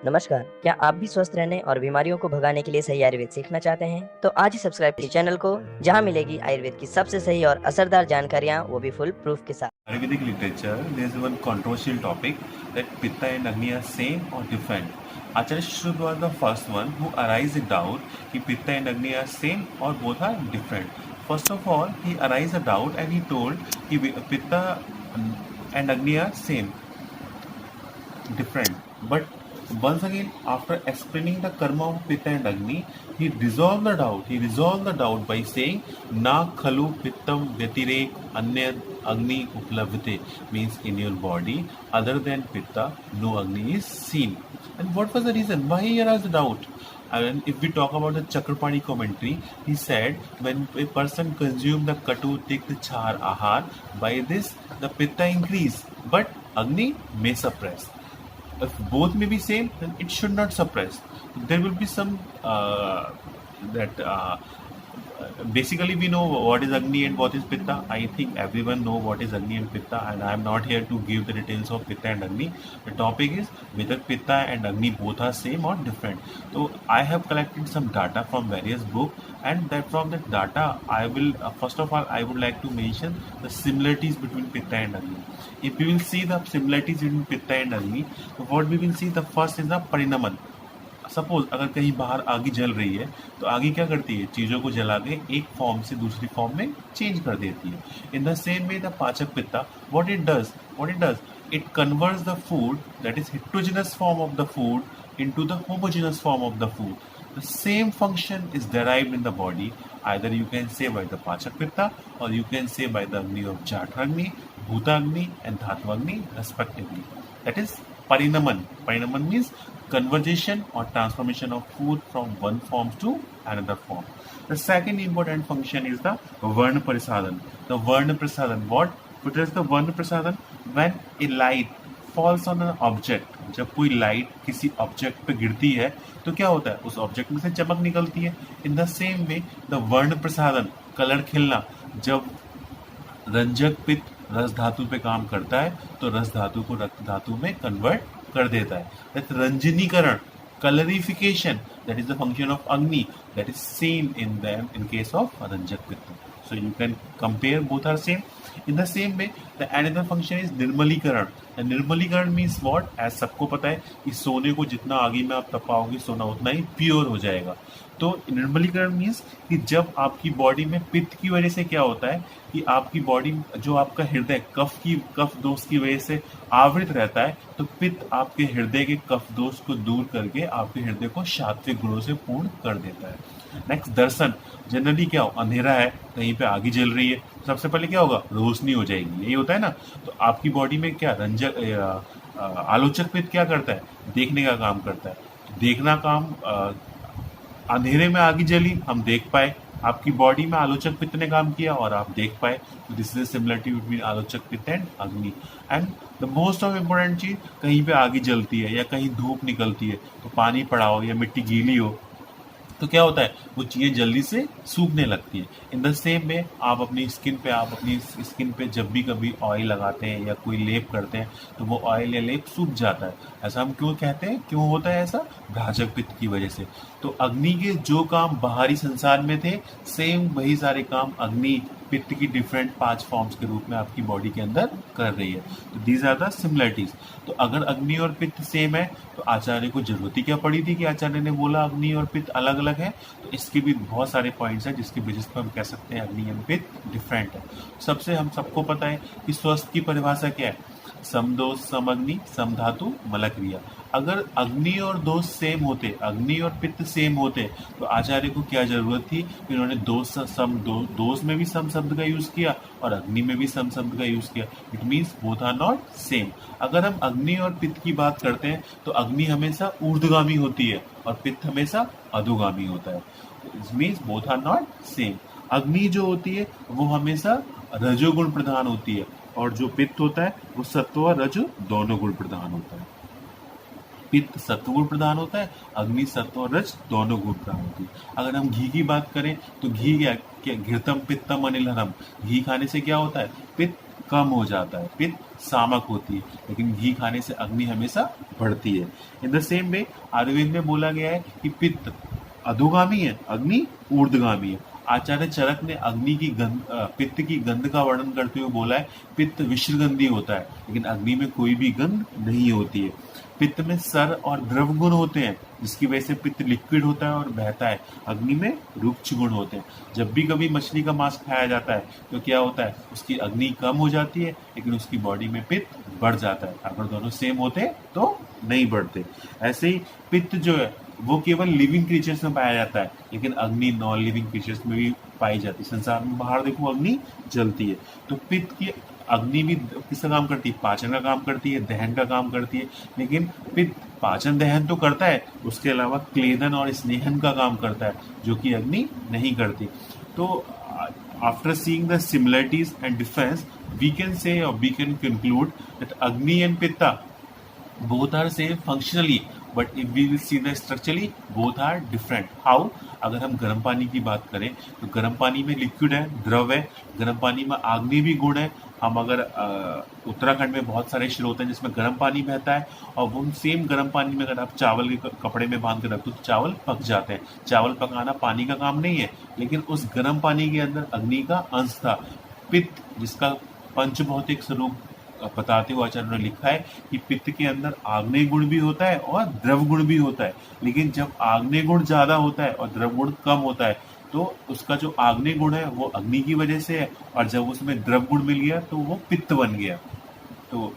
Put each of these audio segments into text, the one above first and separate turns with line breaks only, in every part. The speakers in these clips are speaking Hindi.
नमस्कार, क्या आप भी स्वस्थ रहने और बीमारियों को भगाने के लिए सही आयुर्वेद सीखना चाहते हैं? तो आज ही सब्सक्राइब कीजिए चैनल को, जहां मिलेगी आयुर्वेद की सबसे सही और असरदार जानकारियां, वो भी फुल प्रूफ के साथ।
Ayurvedic literature, there is one controversial topic that Pitta and Agni are same or different. Acharya Shrut was the first one who arised a doubt that Pitta and Agni are same or both are different. First of all, he arised a doubt and he told that Pitta and Agni are same, different. But once again, after explaining the karma of Pitta and Agni, he resolved the doubt. He resolved the doubt by saying, "Na khalu pittam vyatirek anya Agni uplavite," means in your body, other than Pitta, no Agni is seen. And what was the reason? Why he aroused the doubt? And if we talk about the Chakrapani commentary, he said when a person consumes the katu tikth char ahar, by this the pitta increase, but Agni may suppress. If both may be same, then it should not suppress. There will be some that basically we know what is Agni and what is Pitta. I think everyone know what is Agni and Pitta, and I am not here to give the details of Pitta and Agni. The topic is whether Pitta and Agni both are same or different. So I have collected some data from various books, and that from that data I will first of all I would like to mention the similarities between Pitta and Agni. If we will see the similarities between Pitta and Agni, what we will see the first is the Parinaman. Suppose अगर कहीं बाहर आग जल रही है तो आग क्या करती है, चीजों को जला के एक फॉर्म से दूसरी फॉर्म में चेंज कर देती है. In the same way the pachak pitta what it does it converts the food that is heterogeneous form of the food into the homogeneous form of the food. The same function is derived in the body. Either you can say by the Pachak Pitta or you can say by the Agni of Jathagni, Bhutagni and Dhatuvagni respectively. That is Parinaman. Parinaman means conversion or transformation of food from one form to another form. The second important function is the Varna Prasadan. The Varna Prasadan. What is the Varna Prasadan? When a light falls on an object, जब कोई लाइट किसी ऑब्जेक्ट पे गिरती है तो क्या होता है, उस ऑब्जेक्ट में से चमक निकलती है. In the same way the वर्ण प्रसादन, कलर खिलना, जब रंजक पित्त रस धातु पे काम करता है तो रस धातु को रक्त धातु में कन्वर्ट कर देता है. दैट रंजनीकरण, colorification, that is the function of Agni, that is seen in them in case of Ranjak Pitta. So you can compare, both are same. In the same way, the another function is निर्मलीकरण. And निर्मलीकरण means what? As सबको पता है कि सोने को जितना आगे में आप तपाओगे सोना उतना ही प्योर हो जाएगा. तो निर्मलीकरण मीन्स कि जब आपकी बॉडी में पित्त की वजह से क्या होता है कि आपकी बॉडी, जो आपका हृदय कफ दोष की वजह से आवृत रहता है, तो पित्त आपके हृदय के कफ दोष को दूर करके आपके हृदय को सात्विक गुणों से पूर्ण कर देता है. नेक्स्ट दर्शन. जनरली क्या हो, अंधेरा है, कहीं पे आग जल रही है, सबसे पहले क्या होगा, रोशनी हो जाएगी, यही होता है ना. तो आपकी बॉडी में क्या आलोचक पित्त क्या करता है, देखने का काम करता है. देखना काम, अंधेरे में आग जली, हम देख पाए, आपकी बॉडी में आलोचक पित्त ने काम किया और आप देख पाए. तो दिस इज सिमिलरिटी बिटवीन आलोचक पित्त एंड अग्नि. And the most of important चीज, कहीं पे आग जलती है या कहीं धूप निकलती है तो पानी पड़ा हो या मिट्टी गीली हो तो क्या होता है, वो चीज़ें जल्दी से सूखने लगती है. इन द सेम वे आप अपनी स्किन पे जब भी कभी ऑयल लगाते हैं या कोई लेप करते हैं तो वो ऑयल या लेप सूख जाता है. ऐसा हम क्यों कहते हैं, क्यों होता है ऐसा, भ्राजक पित्त की वजह से. तो अग्नि के जो काम बाहरी संसार में थे, सेम वही सारे काम अग्नि पित्त की डिफरेंट 5 फॉर्म्स के रूप में आपकी बॉडी के अंदर कर रही है. तो दीज आर द सिमिलरिटीज. तो अगर अग्नि और पित्त सेम है तो आचार्य को जरूरत ही क्या पड़ी थी कि आचार्य ने बोला अग्नि और पित्त अलग अलग है. तो इसके भी बहुत सारे पॉइंट्स हैं जिसके बेसिस पर हम कह सकते हैं अग्नि और पित्त डिफरेंट है. सबसे हम सबको पता है कि स्वस्थ की परिभाषा क्या है, समदोष समअग्नि समधातु मलक्रिया. अगर अग्नि और दोष सेम होते, अग्नि और पित्त सेम होते तो आचार्य को क्या जरूरत थी कि उन्होंने दोष में भी सम शब्द का यूज किया और अग्नि में भी सम शब्द का यूज किया. It means both are not same. अगर हम अग्नि और पित्त की बात करते हैं तो अग्नि हमेशा ऊर्ध्वगामी होती है और पित्त हमेशा अधोगामी होता है. It means both are not same. अग्नि जो होती है वो हमेशा रजोगुण प्रधान होती है और जो पित्त होता है वो सत्व और रज दोनों गुण प्रधान होता है. पित्त सत्वगुण प्रधान होता है, अग्नि सत्व और रज दोनों गुण प्रधान होती है. अगर हम घी की बात करें तो घी क्या घृतम पित्तम अनिलहरम, घी खाने से क्या होता है, पित्त कम हो जाता है, पित्त सामक होती है, लेकिन घी खाने से अग्नि हमेशा बढ़ती है। इन द सेम वे आयुर्वेद में बोला गया है कि पित्त अधोगामी है, अग्नि ऊर्ध्वगामी है। आचार्य चरक ने पित्त की गंध का वर्णन करते हुए बोला है, पित्त विश्रगंधी होता है, लेकिन अग्नि में कोई भी गंध नहीं होती है। पित्त में सर और द्रव गुण होते हैं, जिसकी वजह से पित्त लिक्विड होता है और बहता है। अग्नि में रुक्ष गुण होते हैं। जब भी कभी मछली का मांस खाया जाता है तो क्या होता है, उसकी अग्नि कम हो जाती है, लेकिन उसकी बॉडी में पित्त बढ़ जाता है। अगर दोनों सेम होते तो नहीं बढ़ते। ऐसे ही पित्त जो है वो केवल लिविंग क्रीचर्स में पाया जाता है, लेकिन अग्नि नॉन लिविंग क्रीचर्स में भी पाई जाती है। संसार में बाहर देखो अग्नि जलती है, तो पित्त की अग्नि भी किसका काम करती है, पाचन का काम करती है, दहन का काम करती है। लेकिन पित्त पाचन दहन तो करता है, उसके अलावा क्लेदन और स्नेहन का काम करता है, जो कि अग्नि नहीं करती। तो after seeing the similarities and difference we can say और we can conclude that agni and pitta both are same functionally, but if we will see the structurally both are different. How? अगर हम गर्म पानी की बात करें तो गर्म पानी में लिक्विड है, द्रव है। गर्म पानी में आग्नेय भी गुण है। हम अगर उत्तराखंड में बहुत सारे स्रोत हैं जिसमें गर्म पानी बहता है, और वो सेम गर्म पानी में अगर आप चावल के कपड़े में बांध कर रख दो तो चावल पक जाते हैं। चावल पकाना पानी का काम नहीं है, लेकिन उस गर्म पानी के अंदर अग्नि का अंश था। पित्त, जिसका पंचभौतिक स्वरूप बताते हुए आचार्य ने लिखा है कि पित्त के अंदर आग्नेय गुण भी होता है और द्रव गुण भी होता है। लेकिन जब आग्नेय गुण ज्यादा होता है और द्रव गुण कम होता है, तो उसका जो आग्नेय गुण है वो अग्नि की वजह से है, और जब उसमें द्रव गुण मिल गया तो वो पित्त बन गया। तो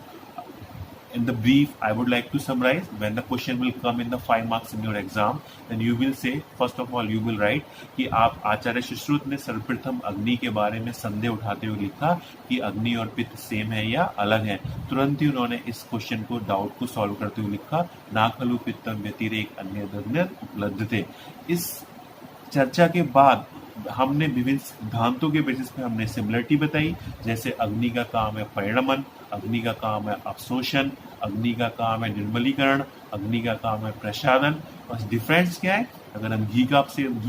in the brief, I would like to summarize. When the question will come in the 5 marks in your exam, then you will say, first of all, you will write कि आप आचार्य सुश्रुत ने सर्वप्रथम अग्नि के बारे में संदेह उठाते हुए लिखा कि अग्नि और पित्त सेम है या अलग है। तुरंत ही उन्होंने इस क्वेश्चन को, डाउट को सॉल्व करते हुए लिखा, ना खलु पित्तम व्यतिरेक अन्य दग्न उपलब्ध थे। इस चर्चा के बाद हमने विभिन्न सिद्धांतों के बेसिस पे हमने सिमिलरिटी बताई, जैसे अग्नि का काम है परिणमन, अग्नि का काम है अवशोषण, अग्नि का काम है निर्मलीकरण, अग्नि का काम है प्रसादन। और डिफरेंस क्या है, अगर हम घी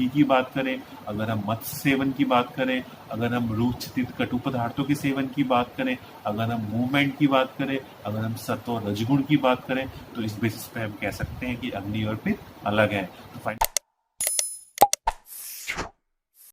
की बात करें, अगर हम मत्स्य सेवन की बात करें, अगर हम रूक्षित कटु पदार्थों के सेवन की बात करें, अगर हम मूवमेंट की बात करें, अगर हम सत्व और रजगुण की बात करें, तो इस बेसिस पे हम कह सकते हैं कि अग्नि और पित्त अलग है। तो